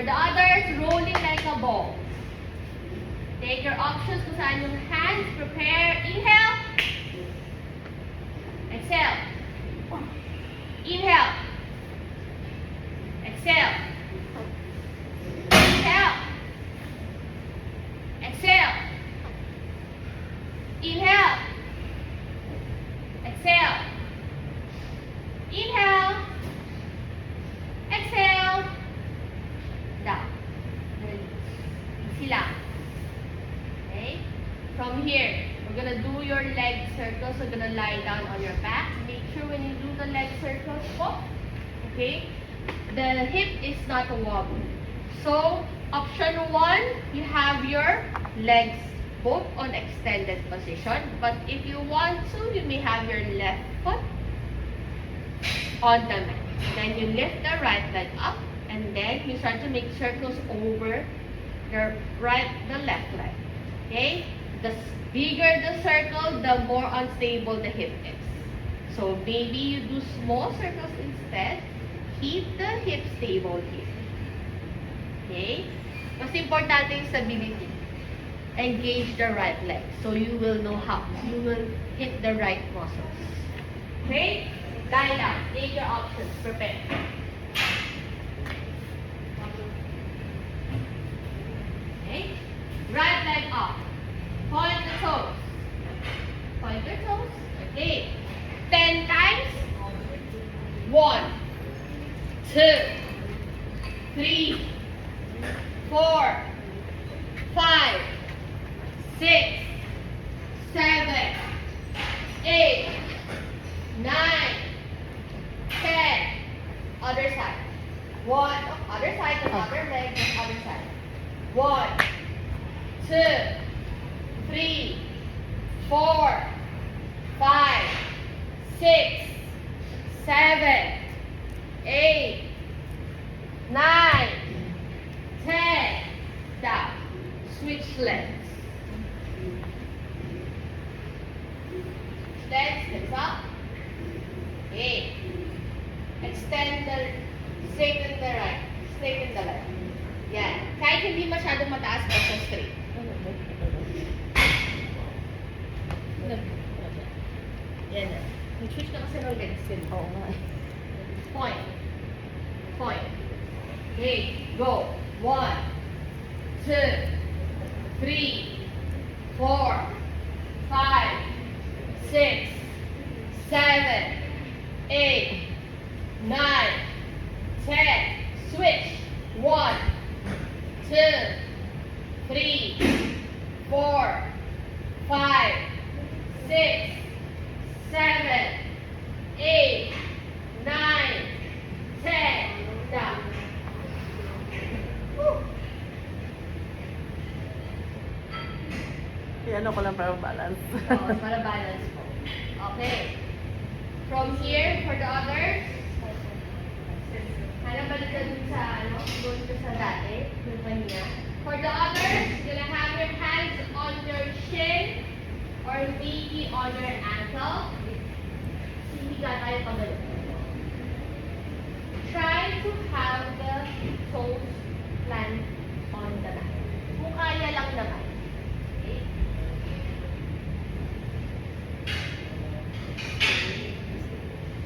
For the others, rolling like a ball. Take your options kung saan yung hands. Prepare. Inhale. Exhale. Inhale. Exhale. Inhale. Exhale. Inhale. Exhale. Inhale. Exhale. Down. Easy lang. Okay? From here, we're gonna do your leg circles. We're gonna lie down on your back. Make sure when you do the leg circles, okay? The hip is not wobble. So, option 1, you have your legs both on extended position. But if you want to, you may have your left foot on the mat. Then you lift the right leg up, and then you start to make circles over the left leg. Okay? The bigger the circle, the more unstable the hip is. So maybe you do small circles instead. Keep the hip stable here. Okay? Mas importante yung stability. Engage the right leg so you will know how. You will hit the right muscles. Okay? Lie down. Take your options. Prepare. Okay? Right leg up. Point the toes. Point your toes. Okay. 10 times. 1, 2, 3, 4, 5, 6, 7, 8, 9, 10. Other side. Other side, the other leg, the other side. 1, 2, 3, 4, 5, 6, 7, 8, 9, 10. Down. Switch legs. Legs up. Okay. Extend the, straighten the right. Straighten the left. Yan. Kahit hindi masyadong mataas, basta straight. Yan na. Switch ka kasi ng legs. Oo nga. Point. Point. Okay. Go. 1, 2, 3, 4, 5, 6, 7, 8, 9, 10. Switch. 1, 2, 3, 4, 5, 6, 7, 8, 9, 10. Down. Ano ko lang para balance. Para balance po. Okay. From here, for the others, balik ka dun sa, doon sa dati, yung kanina. For the others, you're gonna have your hands on your shin or maybe on your ankle. Hihiga tayo pag ganun. Try to have the toes plant on the mat. Kung kaya lang naman. Okay?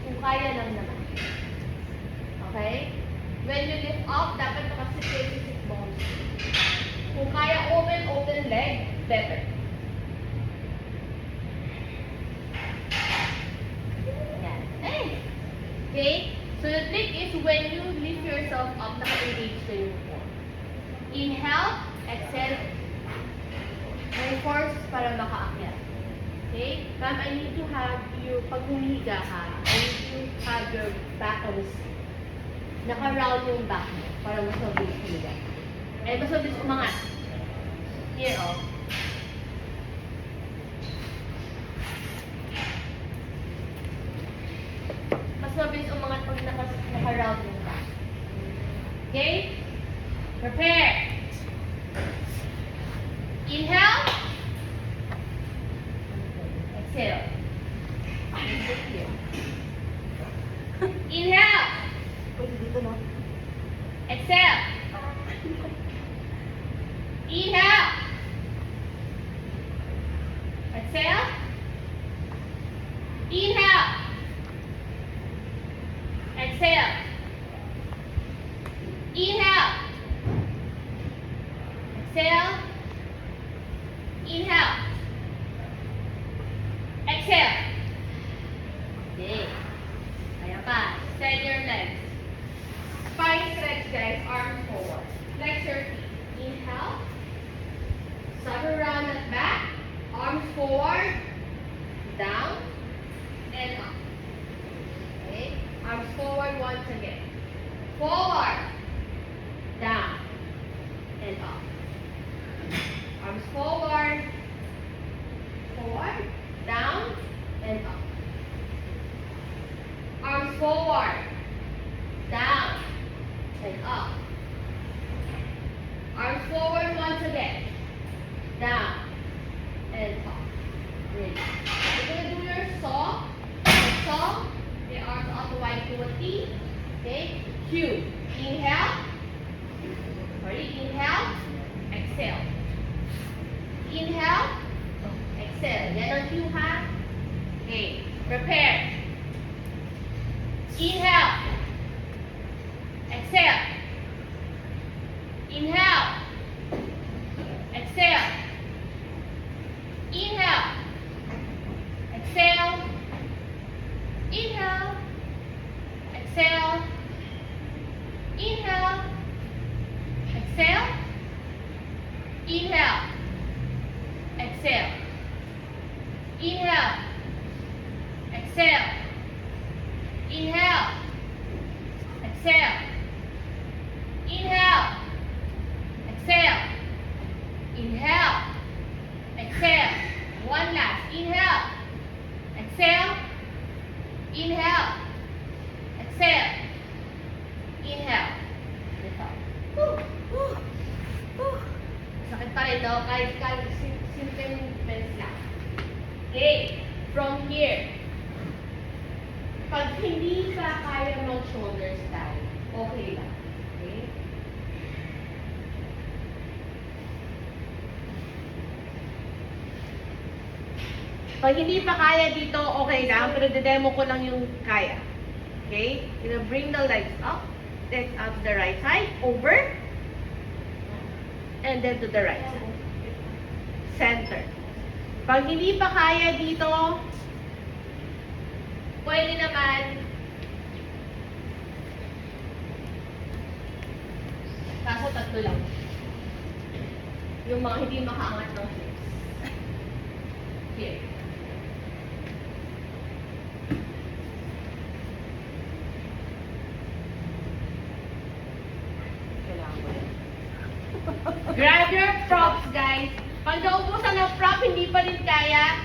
Kung kaya lang naman. Okay? When you lift up, dapat nakasit kayo sa sit bones. Kung kaya open leg, better. Yan. Okay? So the trick is when you lift yourself up, naka-engage na yung form. Inhale, exhale. May force para makaakyat. Okay? Ma'am, I need to have you, pag humiga ka, I need to have your back on the seat. Naka-round yung back mo para mas mabilis humiga. Eh, mas mabilis umangat. Here, oh. Mas mabilis umangat pag naka-round yung back. Okay? Prepare. Inhale. Exhale. Inhale. Pwede dito, no? Exhale. Exhale. Inhale. Exhale. Inhale. Exhale. Okay. Kaya pa. Send your legs. Spine stretch, guys. Arms forward. Flex your feet. Inhale. Circle around at back. Arms forward. Down. And up. Okay. Arms forward once again. Forward. Down. And up. Arms forward. Forward. Down. And up. Arms forward. Down. And up. Arms forward once again. Down. And up. Great. You're going to do your saw. Saw. The arms out wide to a T. Okay. Q. Inhale. Sorry. Inhale. Exhale. Inhale. Exhale. Yan ang Q, ha? Okay. Prepare. Inhale. Exhale. Inhale. Exhale. Inhale. Exhale. Inhale. Exhale. Inhale. Exhale. Inhale. Exhale. Inhale. Exhale. Inhale. Exhale. Inhale. Exhale. Inhale. Exhale. One last. Inhale. Exhale. Inhale. Exhale. Inhale. Ito. Sakit pa rin, no? Kahit simple movements lang. Okay. From here. Pag hindi ka kaya mag-shoulder stand, okay lang. Okay? Pag hindi pa kaya dito, okay lang. Pero demo ko lang yung kaya. Okay? You're gonna bring the legs up. Legs out to the right side. Over. And then to the right side. Center. Pag hindi pa kaya dito, pwede naman kaso tatlo lang. Yung mga hindi makaangat ng hips. Here. Grab your props, guys. Pag naubusan ng prop, hindi pa rin kaya,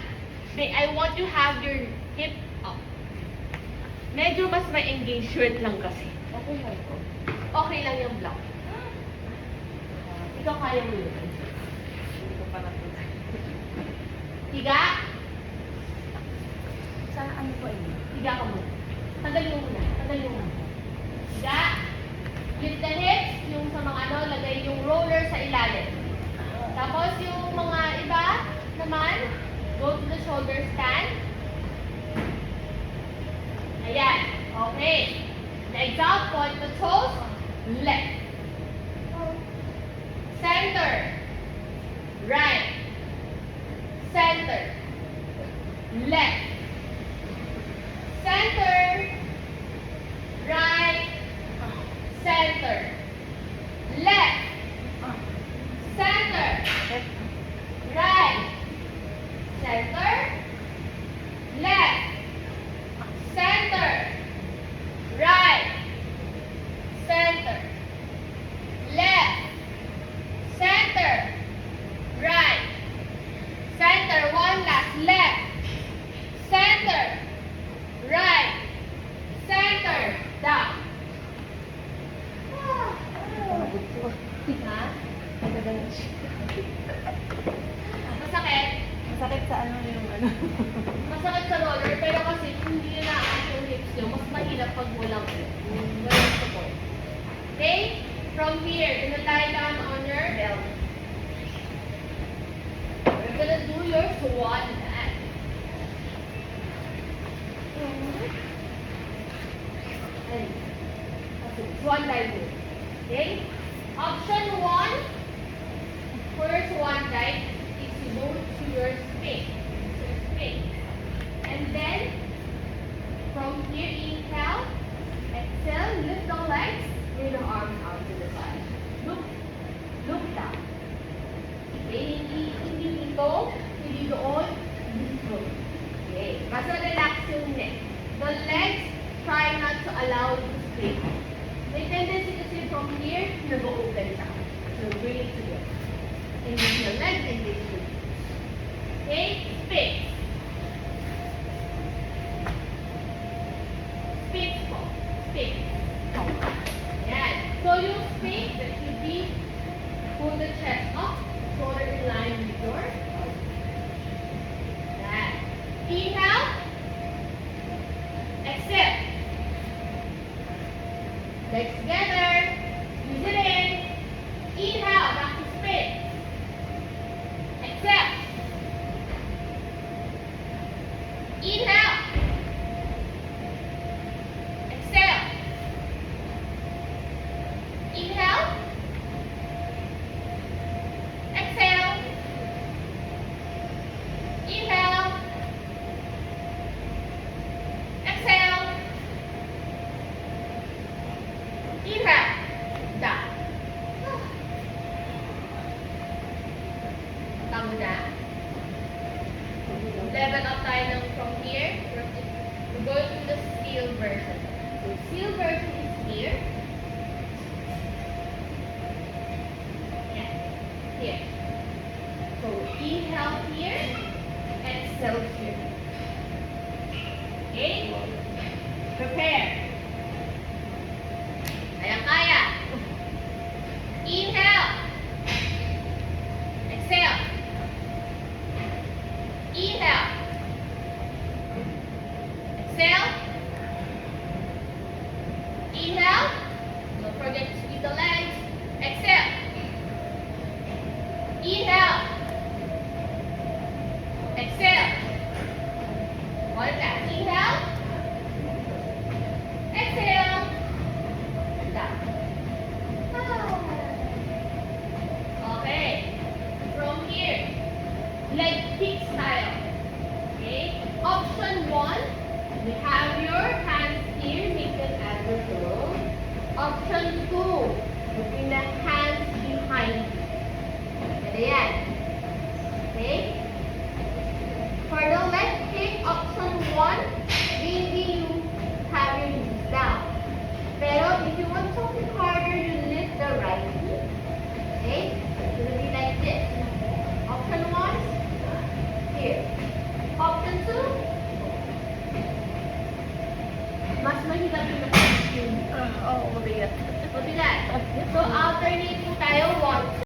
I want you to have your hip up. Medyo mas may engagement lang kasi. Okay lang ito. Okay lang yung block. Ikaw kaya mo yun. Hindi ko pa natutunan. Higa. Sa ano po yun? Higa ka muna. Tagalin mo muna. Tagalin mo muna. Higa. Lift the hips. Yung sa mga ano, lagay yung roller sa ilalim. Tapos yung mga iba naman, go to the shoulder stand. Ayan. Okay. Legs out, point the toes. Left. Center. Right. Center. Left. Center. Right. Center. Left. Center. Right. Center. Left. Center. Right. Center. Left. Center. Right. Center. One last. Left. Center. Right. Center. Down. Ha? Masakit? Masakit sa ano yung ano? Masakit sa roller, pero kasi hindi na naangat yung hips nyo, mas mahirap pag walang support. Okay? From here, gonna lie down on your belt. We're gonna do your swan mat. and one type. Okay? Option 1, first one type is to go to your space. So space. And then from here, inhale, exhale, lift the legs, bring the arms out to the side. Look down. Okay, hindi ito, hindi doon, dito. Okay, mas relax yung neck. The legs, try not to allow it to straight. May tendency kasi from here, nag-open siya. So bring it together. Engage your legs, engage your feet. Okay, space. Space po. Space. Yan. So yung space, that should be pull the chest up, shoulder in line with your elbow. Yan. Inhale. Exhale. Legs together. Use it in. Inhale. Back to space. Exhale. Inhale. Exhale. Inhale. Exhale. Inhale. Exhale. Inhale. Down. Tama na. Level up tayo ng from here. We're going to the steel version. So steel version is here. Yeah. Here. So inhale here. Exhale here. Okay? Prepare. Kaya. Inhale. Exhale. Inhale. Exhale. Inhale. Don't forget to squeeze the legs. Exhale. Inhale. Exhale. One last. Inhale. Exhale. Down. Okay. From here, leg kick style. Okay. Option 1, we have your hands here, make them as a throw. Option 2, bring the hands behind you. Ganyan. Okay. For the leg kick, option 1, maybe you have your knees down. Pero if you want something harder, you lift the right knee. Okay? It's gonna be like this. Option 1, here. Option 2, mas mahirap yung Oo, mabigat. mabigat. So alternate po tayo, 1,